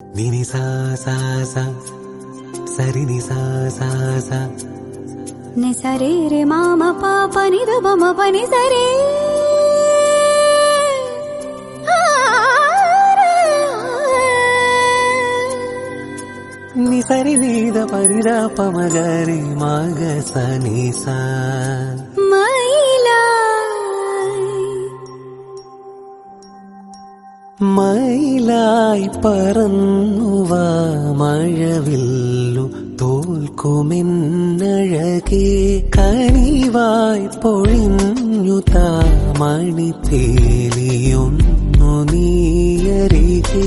Nini sa sa sa, sari ni sa sa sa. Ni sare re mama papa ni da mama pa ni sare. Ni sari ni da pari da pa magari maga sa ni sa. മയിലായി പറന്നുവ മഴവില്ലു തോൽക്കുമെന്നഴകേ കനിവായി പൊഴിഞ്ഞു താമണിത്തേലിയൊന്നു നീയരികേ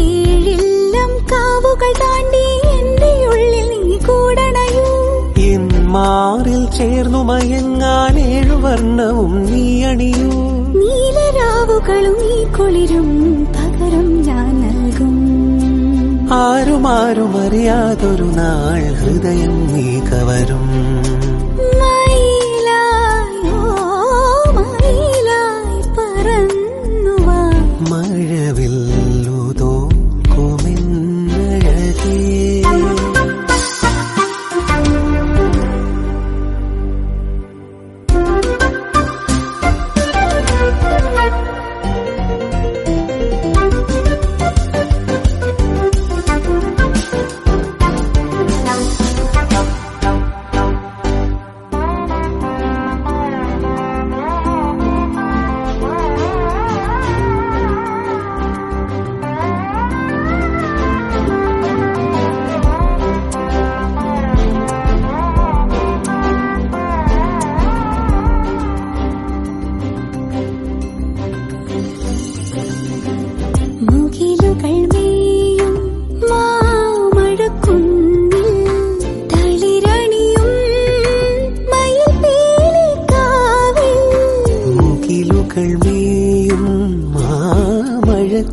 ഏഴില്ലം കാവുകൾ താണ്ടി എന്റെ ഉള്ളിൽ നീ കൂടണയൂ N മാറിൽ ചേർന്നു മയങ്ങാൻ ഏഴുവർണ്ണവും നീ അണിയൂ നീലരാവുകളും നീ കുളിരും പകരം ഞാൻ നൽകും ആരുമാരും അറിയാതൊരു നാൾ ഹൃദയം നീ കവരും മയിലായോ മയിലായി പറന്നുവാ മഴവില്ലു തോൽക്കുമെന്നഴകേ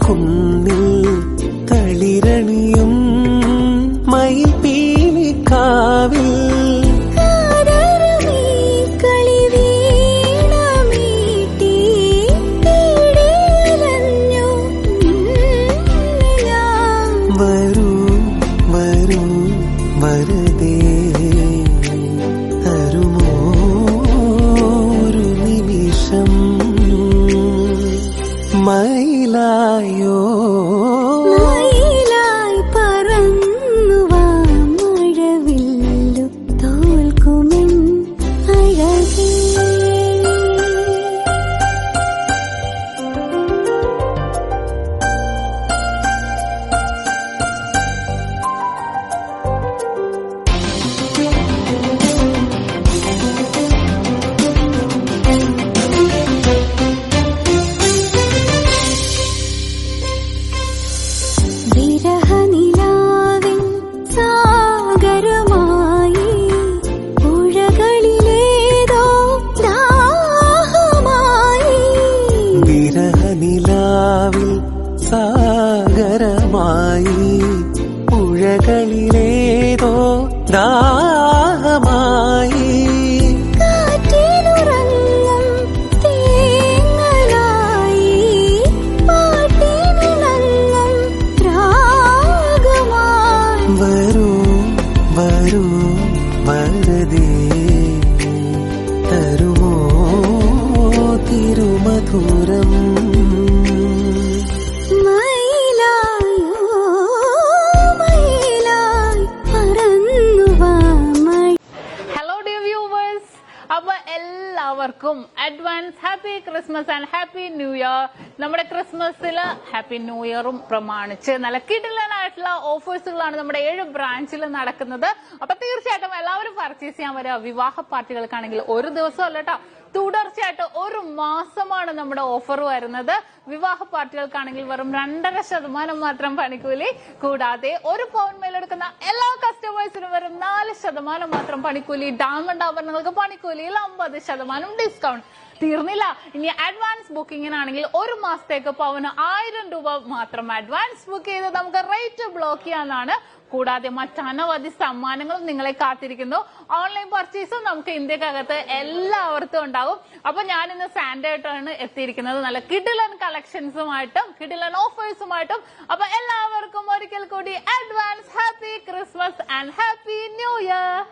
കുന്നിൽ തളിരണിയും മയിൽ പീലിക്കാവിൽ വരൂ വരൂ വരദേ തരുമോ ഒരു നിമിഷം മയിലായോ മയിലായി പറന്നുവാ മഴവില്ലു തോൽക്കുമെൻ അഴകേ വിരഹനിലാവിൻ സാഗരമായി പുഴകളിലേതോ ദാഹമായി വിരഹനിലാവിൽ സാഗരമായി പുഴകളിലേതോ ദാഹമായി കാറ്റിലുറങ്ങും തേങ്ങലായി പാട്ടിനിണങ്ങും രാഗമായി വരൂ വരൂ വരദേ തരുമോ തിരുമധുരം മയിലായോ മയിലായി പറന്നുവാ ഹലോ ഡിയർ വ്യൂവേഴ്സ്, അപ്പൊ എല്ലാവർക്കും advance happy Christmas and happy new year. നമ്മുടെ ക്രിസ്മസില് ഹാപ്പി ന്യൂ ഇയറും പ്രമാണിച്ച് നല്ല കിടിലനായിട്ടുള്ള ഓഫേഴ്സുകളാണ് നമ്മുടെ 7 ബ്രാഞ്ചിൽ നടക്കുന്നത്. അപ്പൊ തീർച്ചയായിട്ടും എല്ലാവരും പർച്ചേസ് ചെയ്യാൻ വരിക. വിവാഹ പാർട്ടികൾക്കാണെങ്കിൽ ഒരു ദിവസം അല്ല കേട്ടോ, തുടർച്ചയായിട്ട് ഒരു മാസമാണ് നമ്മുടെ ഓഫർ വരുന്നത്. വിവാഹ പാർട്ടികൾക്കാണെങ്കിൽ വെറും 2.5% മാത്രം പണിക്കൂലി, കൂടാതെ 1 പവൻ മേലെടുക്കുന്ന എല്ലാ കസ്റ്റമേഴ്സിനും വെറും 4% മാത്രം പണിക്കൂലി. ഡയമണ്ട് ആഭരണങ്ങൾക്ക് പണിക്കൂലിയിൽ 50% ഡിസ്കൗണ്ട്. തീർന്നില്ല, ഇനി അഡ്വാൻസ് ബുക്കിങ്ങിനാണെങ്കിൽ 1 മാസത്തേക്ക് പവന് 1000 രൂപ മാത്രം അഡ്വാൻസ് ബുക്ക് ചെയ്ത് നമുക്ക് റേറ്റ് ബ്ലോക്ക് ചെയ്യാനാണ്. കൂടാതെ മറ്റനവധി സമ്മാനങ്ങളും നിങ്ങളെ കാത്തിരിക്കുന്നു. ഓൺലൈൻ പർച്ചേസും നമുക്ക് ഇന്ത്യക്കകത്ത് എല്ലാവർക്കും ഉണ്ടാവും. അപ്പൊ ഞാൻ ഇന്ന് സാൻഡേ ആയിട്ടാണ് എത്തിയിരിക്കുന്നത്, നല്ല കിഡിലൻ കളക്ഷൻസുമായിട്ടും കിഡിലൻ ഓഫേഴ്സുമായിട്ടും. അപ്പൊ എല്ലാവർക്കും ഒരിക്കൽ കൂടി advance happy Christmas and happy new year.